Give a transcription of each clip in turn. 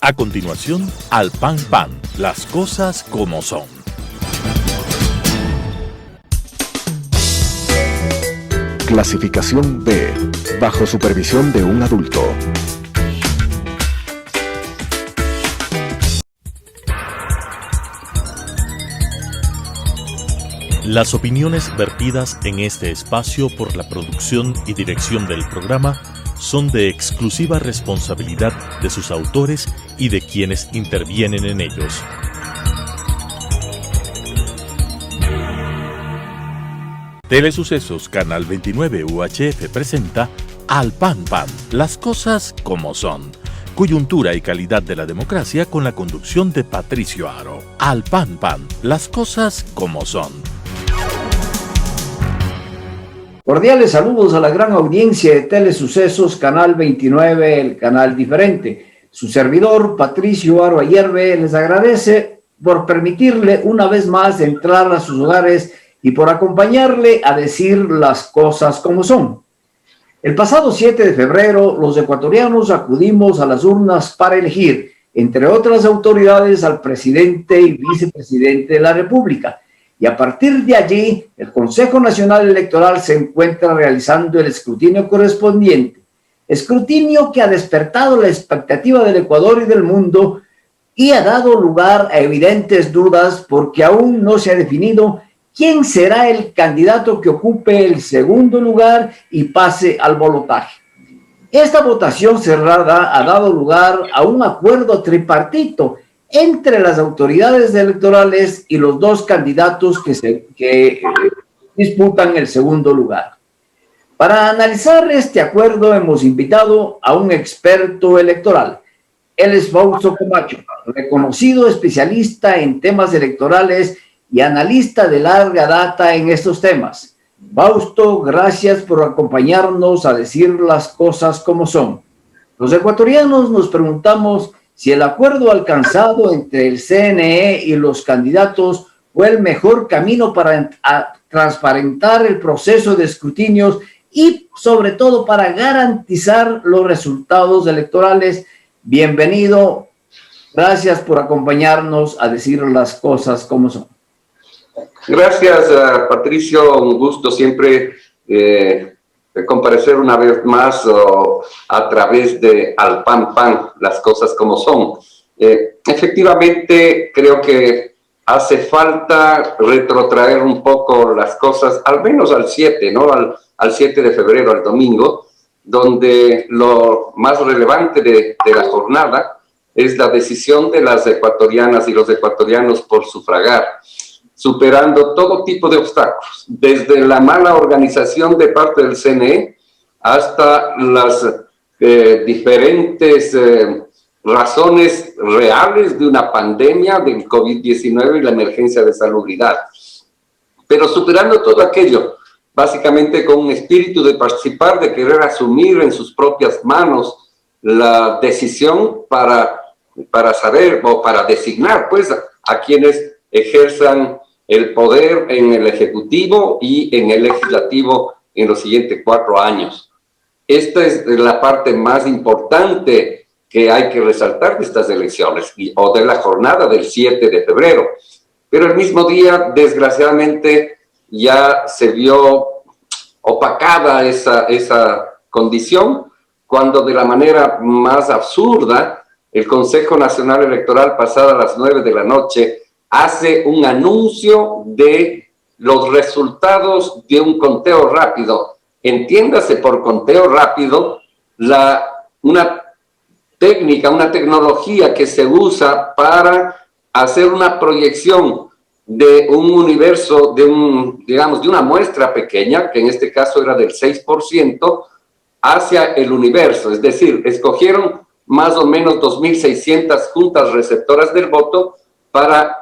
A continuación, Al Pan Pan, las cosas como son. Clasificación B, bajo supervisión de un adulto. Las opiniones vertidas en este espacio por la producción y dirección del programa son de exclusiva responsabilidad de sus autores y de quienes intervienen en ellos. Telesucesos Canal 29 UHF presenta Al Pan Pan, las cosas como son. Coyuntura y calidad de la democracia con la conducción de Patricio Aro. Al Pan Pan, las cosas como son. Cordiales saludos a la gran audiencia de Telesucesos Canal 29, el canal diferente. Su servidor, Patricio Aro Ayerbe, les agradece por permitirle una vez más entrar a sus hogares y por acompañarle a decir las cosas como son. El pasado 7 de febrero, los ecuatorianos acudimos a las urnas para elegir, entre otras autoridades, al presidente y vicepresidente de la República. Y a partir de allí, el Consejo Nacional Electoral se encuentra realizando el escrutinio correspondiente. Escrutinio que ha despertado la expectativa del Ecuador y del mundo y ha dado lugar a evidentes dudas porque aún no se ha definido quién será el candidato que ocupe el segundo lugar y pase al balotaje. Esta votación cerrada ha dado lugar a un acuerdo tripartito entre las autoridades electorales y los dos candidatos que disputan el segundo lugar. Para analizar este acuerdo hemos invitado a un experto electoral. Él es Fausto Camacho, reconocido especialista en temas electorales y analista de larga data en estos temas. Fausto, gracias por acompañarnos a decir las cosas como son. Los ecuatorianos nos preguntamos si el acuerdo alcanzado entre el CNE y los candidatos fue el mejor camino para transparentar el proceso de escrutinios y sobre todo para garantizar los resultados electorales. Bienvenido, gracias por acompañarnos a decir las cosas como son. Gracias, Patricio, un gusto siempre comparecer una vez más a través de Al Pan Pan, las cosas como son. Efectivamente, creo que hace falta retrotraer un poco las cosas, al menos al 7, ¿no? Al 7 de febrero, al domingo, donde lo más relevante de la jornada es la decisión de las ecuatorianas y los ecuatorianos por sufragar, superando todo tipo de obstáculos, desde la mala organización de parte del CNE hasta las diferentes razones reales de una pandemia del COVID-19 y la emergencia de salubridad. Pero superando todo aquello, básicamente con un espíritu de participar, de querer asumir en sus propias manos la decisión para saber o para designar pues a quienes ejerzan el poder en el Ejecutivo y en el Legislativo en los siguientes 4 años. Esta es la parte más importante que hay que resaltar de estas elecciones o de la jornada del 7 de febrero. Pero el mismo día, desgraciadamente, ya se vio opacada esa condición cuando de la manera más absurda el Consejo Nacional Electoral, pasada las 9 de la noche, hace un anuncio de los resultados de un conteo rápido. Entiéndase por conteo rápido una técnica, una tecnología que se usa para hacer una proyección de un universo, de una muestra pequeña, que en este caso era del 6%, hacia el universo. Es decir, escogieron más o menos 2.600 juntas receptoras del voto para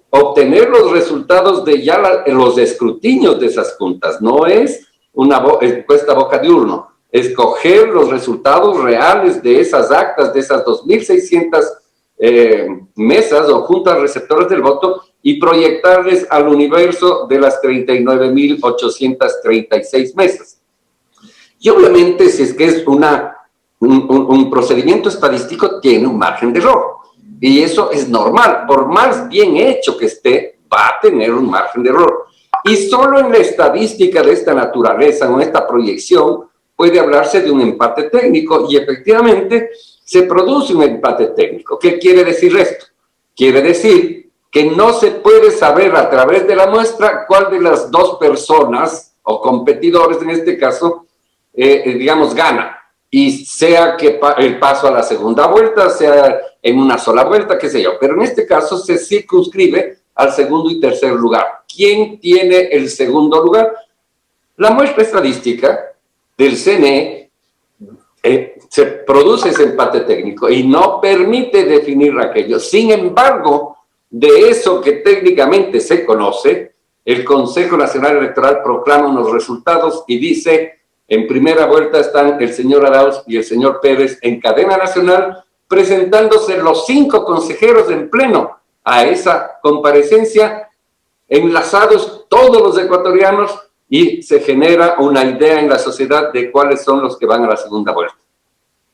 obtener los resultados de los escrutinios de esas juntas. No es una encuesta boca de urno, escoger los resultados reales de esas actas, de esas 2.600 mesas o juntas receptoras del voto y proyectarles al universo de las 39.836 mesas. Y obviamente, si es que es una un procedimiento estadístico tiene un margen de error. Y eso es normal. Por más bien hecho que esté, va a tener un margen de error. Y solo en la estadística de esta naturaleza, en esta proyección, puede hablarse de un empate técnico. Y efectivamente se produce un empate técnico. ¿Qué quiere decir esto? Quiere decir que no se puede saber a través de la muestra cuál de las dos personas, o competidores en este caso, digamos, gana. Y sea que el paso a la segunda vuelta, sea en una sola vuelta, qué sé yo. Pero en este caso se circunscribe al segundo y tercer lugar. ¿Quién tiene el segundo lugar? La muestra estadística del CNE se produce ese empate técnico y no permite definir aquello. Sin embargo, de eso que técnicamente se conoce, el Consejo Nacional Electoral proclama unos resultados y dice: en primera vuelta están el señor Arauz y el señor Pérez en cadena nacional, presentándose los 5 consejeros en pleno a esa comparecencia, enlazados todos los ecuatorianos, y se genera una idea en la sociedad de cuáles son los que van a la segunda vuelta.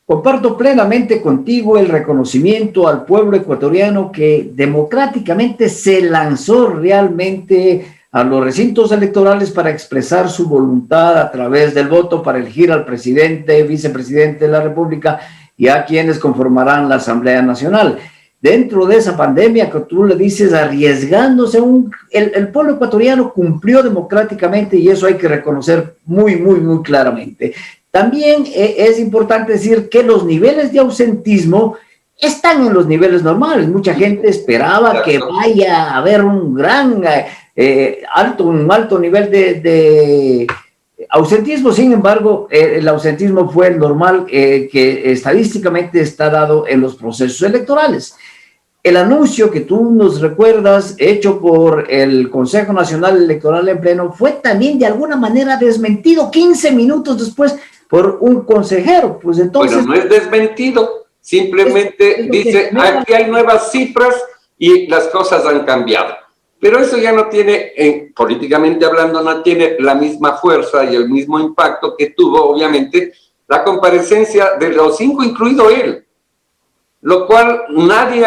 Comparto plenamente contigo el reconocimiento al pueblo ecuatoriano que democráticamente se lanzó realmente a los recintos electorales para expresar su voluntad a través del voto para elegir al presidente, vicepresidente de la República y a quienes conformarán la Asamblea Nacional. Dentro de esa pandemia que tú le dices, arriesgándose, el pueblo ecuatoriano cumplió democráticamente y eso hay que reconocer muy, muy, muy claramente. También es importante decir que los niveles de ausentismo están en los niveles normales. Mucha gente esperaba que vaya a haber un gran alto nivel de ausentismo. Sin embargo, el ausentismo fue el normal que estadísticamente está dado en los procesos electorales. El anuncio que tú nos recuerdas, hecho por el Consejo Nacional Electoral en pleno, fue también de alguna manera desmentido 15 minutos después por un consejero. Pues entonces, bueno, no es desmentido, simplemente dice, aquí hay nuevas cifras y las cosas han cambiado. Pero eso ya no tiene, políticamente hablando, no tiene la misma fuerza y el mismo impacto que tuvo, obviamente, la comparecencia de los 5, incluido él. Lo cual nadie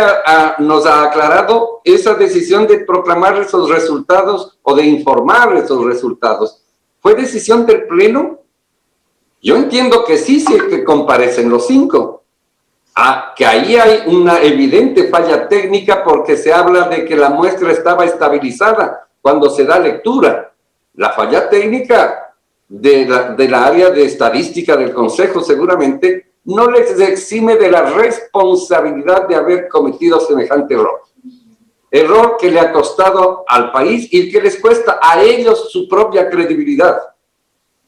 nos ha aclarado esa decisión de proclamar esos resultados o de informar esos resultados. ¿Fue decisión del Pleno? Yo entiendo que sí, sí que comparecen los 5. Que ahí hay una evidente falla técnica porque se habla de que la muestra estaba estabilizada cuando se da lectura. La falla técnica de la área de estadística del Consejo seguramente no les exime de la responsabilidad de haber cometido semejante error. Error que le ha costado al país y que les cuesta a ellos su propia credibilidad.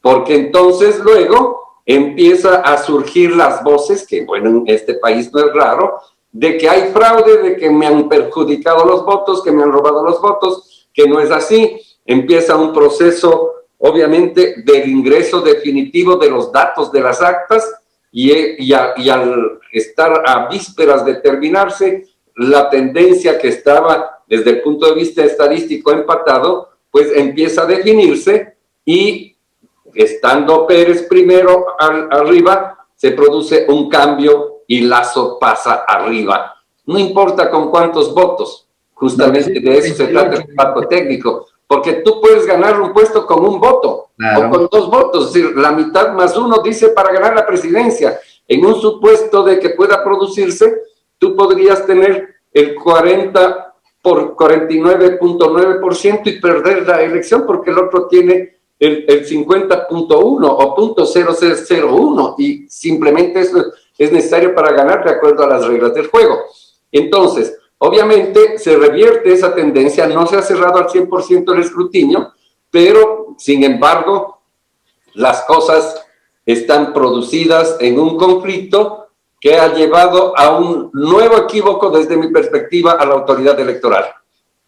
Porque entonces luego empieza a surgir las voces, que bueno, en este país no es raro, de que hay fraude, de que me han perjudicado los votos, que me han robado los votos, que no es así. Empieza un proceso, obviamente, del ingreso definitivo de los datos de las actas y al estar a vísperas de terminarse, la tendencia que estaba desde el punto de vista estadístico empatado, pues empieza a definirse y estando Pérez primero arriba, se produce un cambio y Lasso pasa arriba. No importa con cuántos votos, justamente de eso se trata el pacto técnico, porque tú puedes ganar un puesto con un voto, claro, o con 2 votos, es decir, la mitad más 1 dice para ganar la presidencia. En un supuesto de que pueda producirse, tú podrías tener el 40 por 49.9% y perder la elección porque el otro tiene el 50.1 o .0001 y simplemente eso es necesario para ganar de acuerdo a las reglas del juego. Entonces, obviamente se revierte esa tendencia, no se ha cerrado al 100% el escrutinio, pero sin embargo las cosas están producidas en un conflicto que ha llevado a un nuevo equívoco desde mi perspectiva a la autoridad electoral.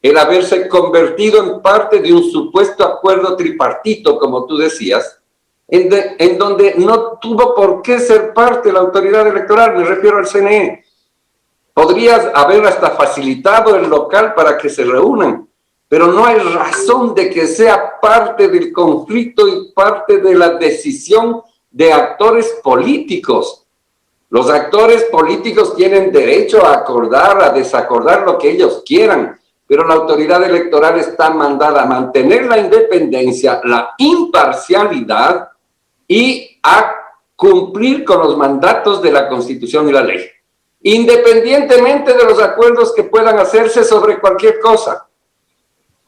El haberse convertido en parte de un supuesto acuerdo tripartito, como tú decías, en donde no tuvo por qué ser parte la autoridad electoral, me refiero al CNE. Podrías haber hasta facilitado el local para que se reúnan, pero no hay razón de que sea parte del conflicto y parte de la decisión de actores políticos. Los actores políticos tienen derecho a acordar, a desacordar lo que ellos quieran, pero la autoridad electoral está mandada a mantener la independencia, la imparcialidad y a cumplir con los mandatos de la Constitución y la ley, independientemente de los acuerdos que puedan hacerse sobre cualquier cosa.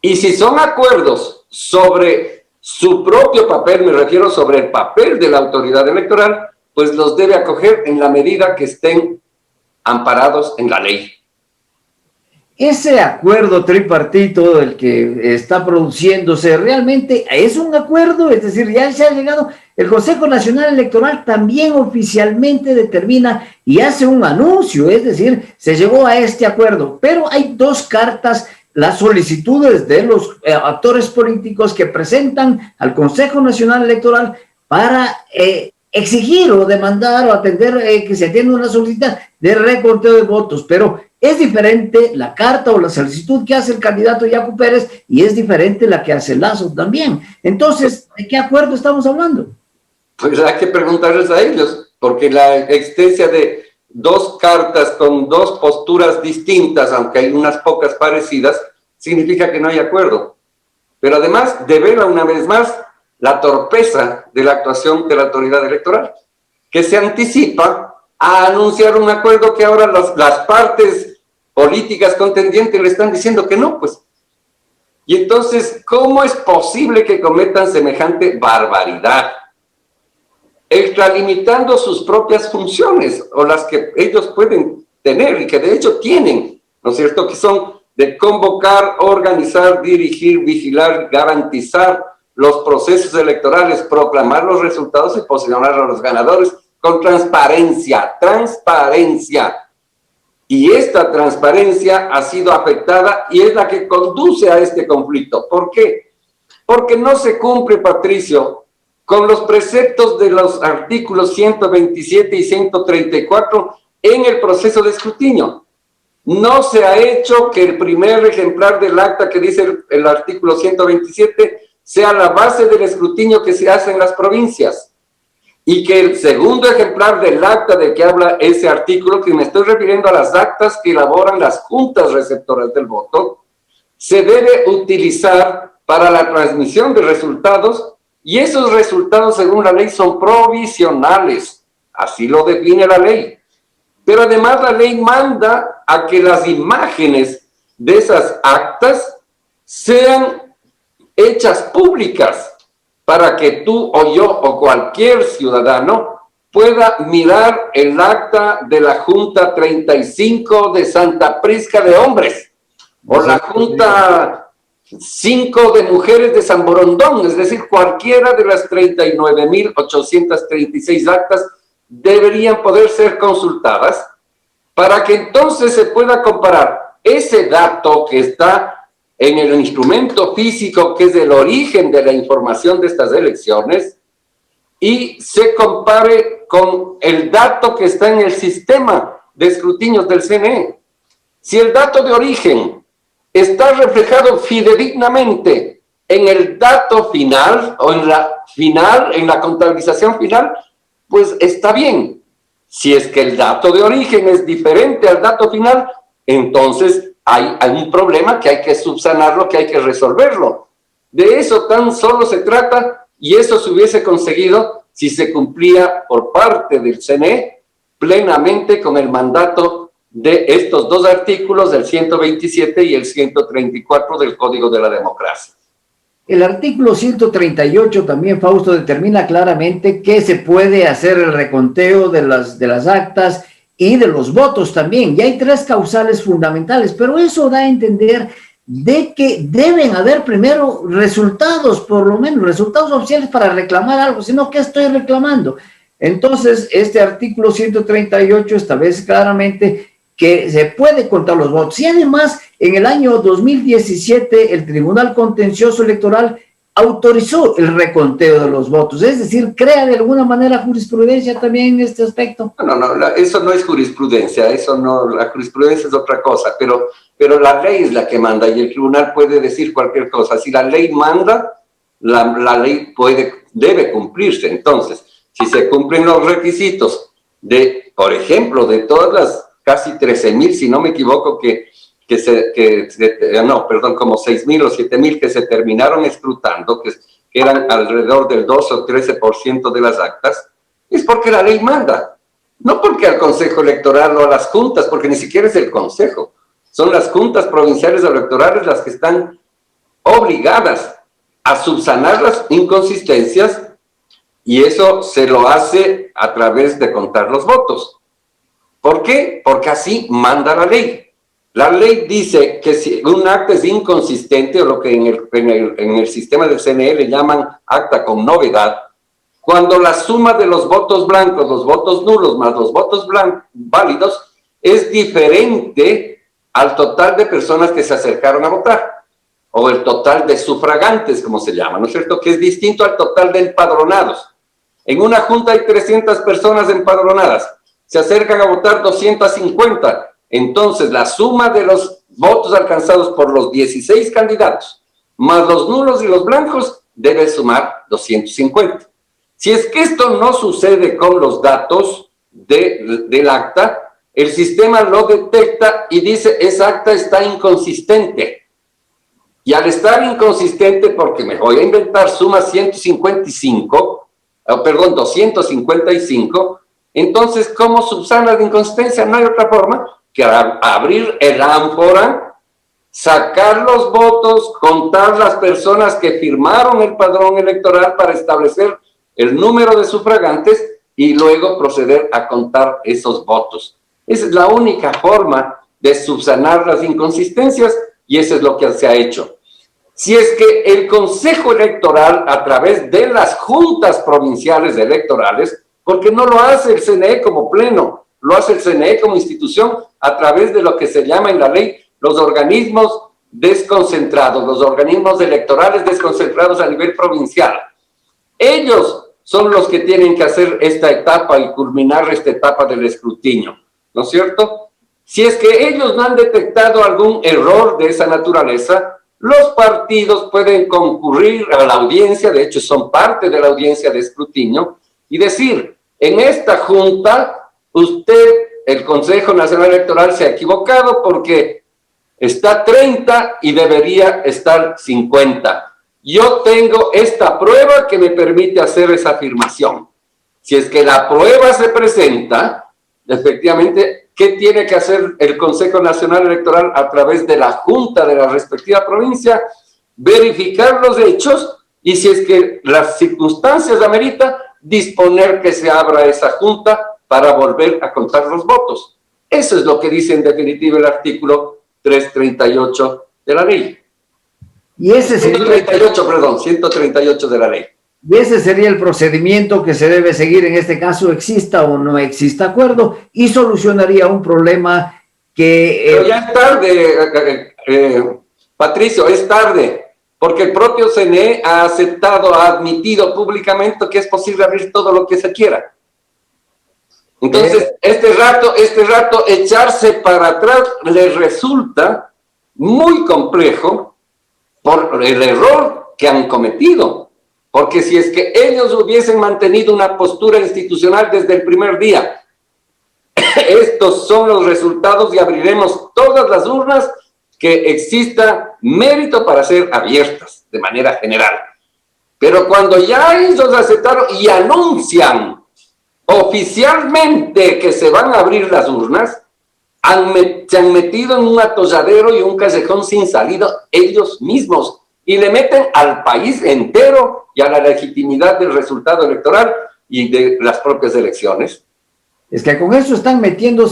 Y si son acuerdos sobre su propio papel, me refiero sobre el papel de la autoridad electoral, pues los debe acoger en la medida que estén amparados en la ley. Ese acuerdo tripartito, el que está produciéndose, ¿realmente es un acuerdo? Es decir, ya se ha llegado, el Consejo Nacional Electoral también oficialmente determina y hace un anuncio, es decir, se llegó a este acuerdo, pero hay dos cartas, las solicitudes de los actores políticos que presentan al Consejo Nacional Electoral para exigir o demandar o atender que se atienda una solicitud de reconteo de votos, pero es diferente la carta o la solicitud que hace el candidato Yacu Pérez y es diferente la que hace Lazo también. Entonces, ¿de qué acuerdo estamos hablando? Pues hay que preguntarles a ellos, porque la existencia de dos cartas con dos posturas distintas, aunque hay unas pocas parecidas, significa que no hay acuerdo. Pero además devela una vez más la torpeza de la actuación de la autoridad electoral, que se anticipa a anunciar un acuerdo que ahora las partes políticas contendientes le están diciendo que no, pues. Y entonces, ¿cómo es posible que cometan semejante barbaridad? Extralimitando sus propias funciones, o las que ellos pueden tener, y que de hecho tienen, ¿no es cierto?, que son de convocar, organizar, dirigir, vigilar, garantizar los procesos electorales, proclamar los resultados y posicionar a los ganadores con transparencia, transparencia. Y esta transparencia ha sido afectada y es la que conduce a este conflicto. ¿Por qué? Porque no se cumple, Patricio, con los preceptos de los artículos 127 y 134 en el proceso de escrutinio. No se ha hecho que el primer ejemplar del acta que dice el artículo 127 sea la base del escrutinio que se hace en las provincias. Y que el segundo ejemplar del acta de que habla ese artículo, que me estoy refiriendo a las actas que elaboran las juntas receptoras del voto, se debe utilizar para la transmisión de resultados, y esos resultados, según la ley, son provisionales. Así lo define la ley. Pero además la ley manda a que las imágenes de esas actas sean hechas públicas, para que tú o yo o cualquier ciudadano pueda mirar el acta de la Junta 35 de Santa Prisca de hombres, o la Junta 5 de mujeres de San Borondón, es decir, cualquiera de las 39.836 actas deberían poder ser consultadas, para que entonces se pueda comparar ese dato que está en el instrumento físico, que es el origen de la información de estas elecciones, y se compare con el dato que está en el sistema de escrutinios del CNE. Si el dato de origen está reflejado fidedignamente en el dato final, o en la contabilización final, pues está bien. Si es que el dato de origen es diferente al dato final, entonces hay un problema que hay que subsanarlo, que hay que resolverlo. De eso tan solo se trata, y eso se hubiese conseguido si se cumplía por parte del CNE plenamente con el mandato de estos dos artículos, del 127 y el 134 del Código de la Democracia. El artículo 138 también, Fausto, determina claramente que se puede hacer el reconteo de las actas y de los votos también. Y hay tres causales fundamentales, pero eso da a entender de que deben haber primero resultados, por lo menos resultados oficiales para reclamar algo, sino ¿qué estoy reclamando? Entonces, este artículo 138 establece claramente que se puede contar los votos. Y además, en el año 2017, el Tribunal Contencioso Electoral autorizó el reconteo de los votos, es decir, crea de alguna manera jurisprudencia también en este aspecto. No, eso no es jurisprudencia, la jurisprudencia es otra cosa, pero la ley es la que manda y el tribunal puede decir cualquier cosa. Si la ley manda, la ley debe cumplirse. Entonces, si se cumplen los requisitos por ejemplo, de todas las casi 13,000, si no me equivoco, como 6,000 o 7,000 que se terminaron escrutando, que eran alrededor del 12 o 13% de las actas, es porque la ley manda. No porque al Consejo Electoral o a las juntas, porque ni siquiera es el Consejo. Son las juntas provinciales electorales las que están obligadas a subsanar las inconsistencias, y eso se lo hace a través de contar los votos. ¿Por qué? Porque así manda la ley. La ley dice que si un acta es inconsistente, o lo que en el sistema del CNE le llaman acta con novedad, cuando la suma de los votos blancos, los votos nulos más los votos válidos es diferente al total de personas que se acercaron a votar, o el total de sufragantes, como se llama, ¿no es cierto? Que es distinto al total de empadronados. En una junta hay 300 personas empadronadas, se acercan a votar 250, entonces la suma de los votos alcanzados por los 16 candidatos, más los nulos y los blancos, debe sumar 250. Si es que esto no sucede con los datos del acta, el sistema lo detecta y dice, esa acta está inconsistente. Y al estar inconsistente, porque me voy a inventar, suma 255, entonces, ¿cómo subsana la inconsistencia? No hay otra forma que abrir el ánfora, sacar los votos, contar las personas que firmaron el padrón electoral para establecer el número de sufragantes y luego proceder a contar esos votos. Esa es la única forma de subsanar las inconsistencias, y eso es lo que se ha hecho. Si es que el Consejo Electoral, a través de las juntas provinciales electorales, porque no lo hace el CNE como pleno, lo hace el CNE como institución a través de lo que se llama en la ley los organismos desconcentrados, los organismos electorales desconcentrados a nivel provincial. Ellos son los que tienen que hacer esta etapa y culminar esta etapa del escrutinio, ¿no es cierto? Si es que ellos no han detectado algún error de esa naturaleza, los partidos pueden concurrir a la audiencia, de hecho son parte de la audiencia de escrutinio, y decir, en esta junta, usted, el Consejo Nacional Electoral, se ha equivocado porque está 30 y debería estar 50. Yo tengo esta prueba que me permite hacer esa afirmación. Si es que la prueba se presenta, efectivamente, ¿qué tiene que hacer el Consejo Nacional Electoral a través de la Junta de la respectiva provincia? Verificar los hechos y, si es que las circunstancias ameritan, disponer que se abra esa junta para volver a contar los votos. Eso es lo que dice en definitiva el artículo 338 de la ley. Y ese sería 138 de la ley. Y ese sería el procedimiento que se debe seguir en este caso, exista o no exista acuerdo, y solucionaría un problema que... Pero ya es tarde, Patricio, es tarde, porque el propio CNE ha aceptado, ha admitido públicamente que es posible abrir todo lo que se quiera. Entonces, este rato, echarse para atrás les resulta muy complejo por el error que han cometido. Porque si es que ellos hubiesen mantenido una postura institucional desde el primer día, estos son los resultados y abriremos todas las urnas que exista mérito para ser abiertas de manera general. Pero cuando ya ellos aceptaron y anuncian oficialmente que se van a abrir las urnas, se han metido en un atolladero y un callejón sin salida ellos mismos y le meten al país entero y a la legitimidad del resultado electoral y de las propias elecciones. Es que con eso están metiendo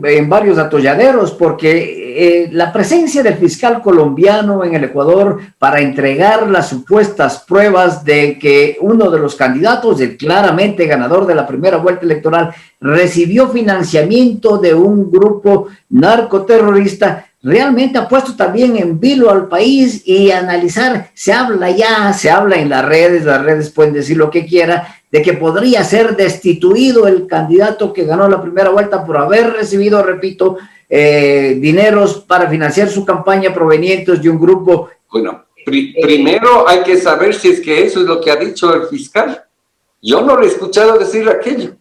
en varios atolladeros, porque la presencia del fiscal colombiano en el Ecuador para entregar las supuestas pruebas de que uno de los candidatos, el claramente ganador de la primera vuelta electoral, recibió financiamiento de un grupo narcoterrorista, realmente ha puesto también en vilo al país. Y analizar, se habla en las redes pueden decir lo que quiera, de que podría ser destituido el candidato que ganó la primera vuelta por haber recibido, repito, dineros para financiar su campaña provenientes de un grupo. Bueno, primero hay que saber si es que eso es lo que ha dicho el fiscal. Yo no le he escuchado decir aquello.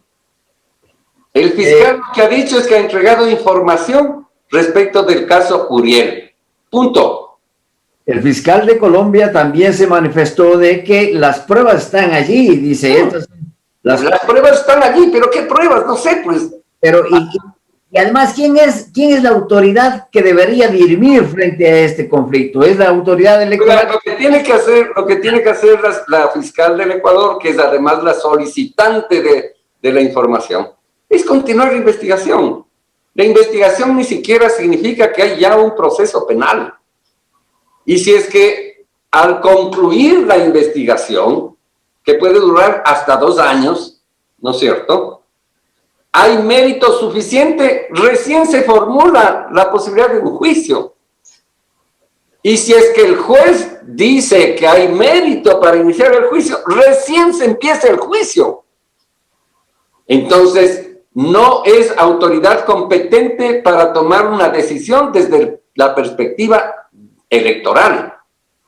El fiscal lo que ha dicho es que ha entregado información respecto del caso Uriel. Punto. El fiscal de Colombia también se manifestó de que las pruebas están allí, dice. Las pruebas están allí, pero ¿qué pruebas? No sé, pues. Pero, y además, ¿quién es la autoridad que debería dirimir frente a este conflicto? ¿Es la autoridad electoral? Lo que tiene que hacer la fiscal del Ecuador, que es además la solicitante de la información, es continuar la investigación. La investigación ni siquiera significa que hay ya un proceso penal. Y si es que al concluir la investigación, que puede durar hasta 2 años, ¿no es cierto?, hay mérito suficiente, recién se formula la posibilidad de un juicio. Y si es que el juez dice que hay mérito para iniciar el juicio, recién se empieza el juicio. Entonces, no es autoridad competente para tomar una decisión desde la perspectiva electoral.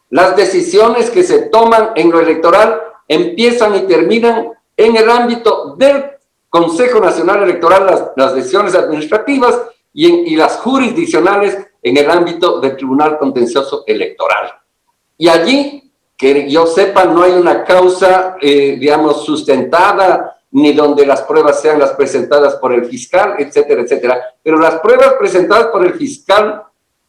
Las decisiones que se toman en lo electoral empiezan y terminan en el ámbito del Consejo Nacional Electoral, las decisiones administrativas y las jurisdiccionales en el ámbito del Tribunal Contencioso Electoral. Y allí, que yo sepa, no hay una causa, digamos, sustentada, ni donde las pruebas sean las presentadas por el fiscal, etcétera, etcétera. Pero las pruebas presentadas por el fiscal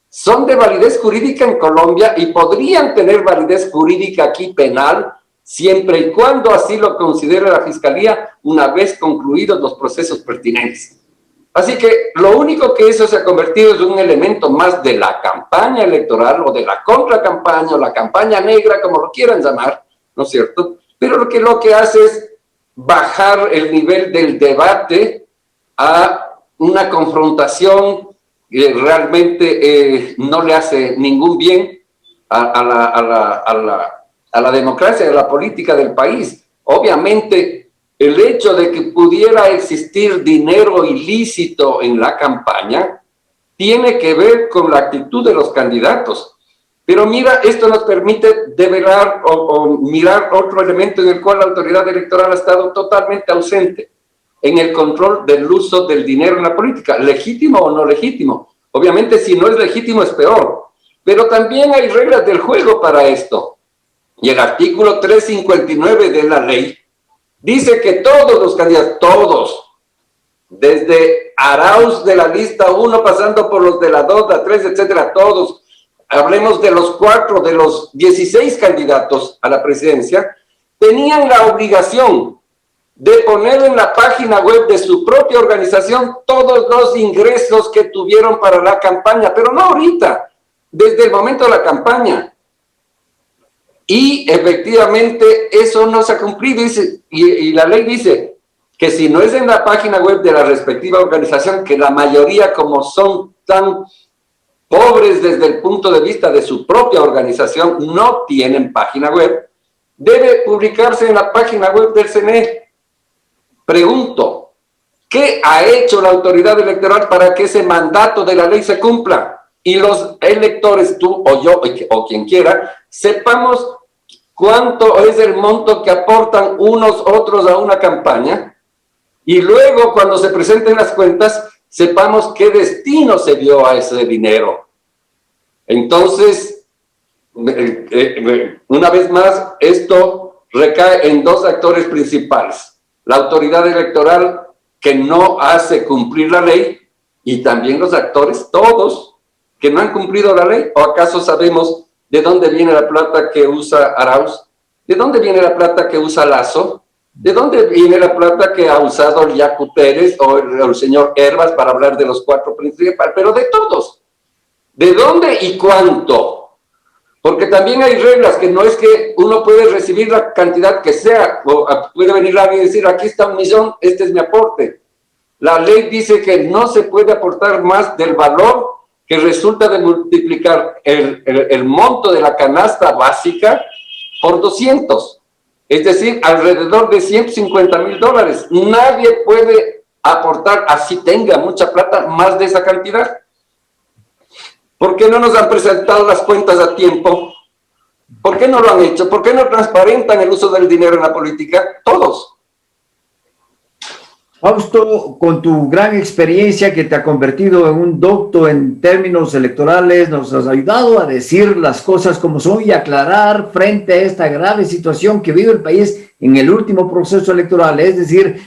son de validez jurídica en Colombia y podrían tener validez jurídica aquí penal, siempre y cuando así lo considere la Fiscalía una vez concluidos los procesos pertinentes. Así que lo único que eso se ha convertido es un elemento más de la campaña electoral o de la contracampaña o la campaña negra, como lo quieran llamar, ¿no es cierto? Pero lo que hace es bajar el nivel del debate a una confrontación que realmente no le hace ningún bien a la democracia, a la política del país. Obviamente, el hecho de que pudiera existir dinero ilícito en la campaña tiene que ver con la actitud de los candidatos. Pero mira, esto nos permite develar o mirar otro elemento en el cual la autoridad electoral ha estado totalmente ausente, en el control del uso del dinero en la política, legítimo o no legítimo. Obviamente, si no es legítimo es peor, pero también hay reglas del juego para esto. Y el artículo 359 de la ley dice que todos los candidatos, todos, desde Arauz de la lista 1, pasando por los de la 2, la 3, etcétera, todos, hablemos de los 4, de los 16 candidatos a la presidencia, tenían la obligación de poner en la página web de su propia organización todos los ingresos que tuvieron para la campaña, pero no ahorita, desde el momento de la campaña. Y efectivamente eso no se ha cumplido, y la ley dice que si no es en la página web de la respectiva organización, que la mayoría, como son tan pobres desde el punto de vista de su propia organización, no tienen página web, debe publicarse en la página web del CNE. Pregunto, ¿qué ha hecho la autoridad electoral para que ese mandato de la ley se cumpla? Y los electores, tú o yo, o quien quiera, sepamos cuánto es el monto que aportan unos otros a una campaña, y luego cuando se presenten las cuentas, sepamos qué destino se dio a ese dinero. Entonces, una vez más, esto recae en 2 actores principales. La autoridad electoral, que no hace cumplir la ley, y también los actores, todos, que no han cumplido la ley. ¿O acaso sabemos de dónde viene la plata que usa Arauz? ¿De dónde viene la plata que usa Lazo? ¿De dónde viene la plata que ha usado el Yacu Pérez o el señor Hervas, para hablar de los 4 principales? Pero de todos. ¿De dónde y cuánto? Porque también hay reglas, que no es que uno puede recibir la cantidad que sea, o puede venir alguien y decir, aquí está 1 millón, este es mi aporte. La ley dice que no se puede aportar más del valor que resulta de multiplicar el monto de la canasta básica por 200. Es decir, alrededor de $150,000. Nadie puede aportar, así tenga mucha plata, más de esa cantidad. ¿Por qué no nos han presentado las cuentas a tiempo? ¿Por qué no lo han hecho? ¿Por qué no transparentan el uso del dinero en la política? Todos. Fausto, con tu gran experiencia que te ha convertido en un docto en términos electorales, nos has ayudado a decir las cosas como son y aclarar frente a esta grave situación que vive el país en el último proceso electoral, es decir,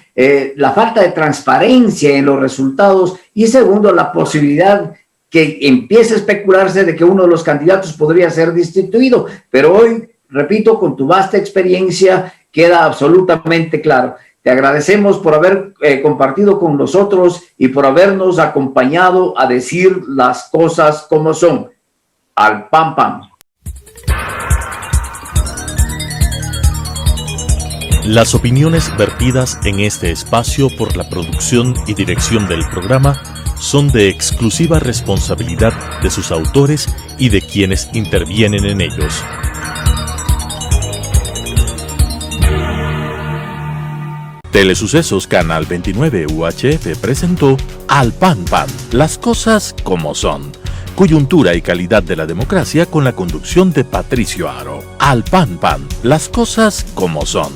la falta de transparencia en los resultados y segundo, la posibilidad que empiece a especularse de que uno de los candidatos podría ser destituido. Pero hoy, repito, con tu vasta experiencia queda absolutamente claro. Te agradecemos por haber compartido con nosotros y por habernos acompañado a decir las cosas como son. Al pan pan. Las opiniones vertidas en este espacio por la producción y dirección del programa son de exclusiva responsabilidad de sus autores y de quienes intervienen en ellos. Telesucesos Canal 29 UHF presentó Al Pan Pan, las cosas como son. Coyuntura y calidad de la democracia con la conducción de Patricio Aro. Al Pan Pan, las cosas como son.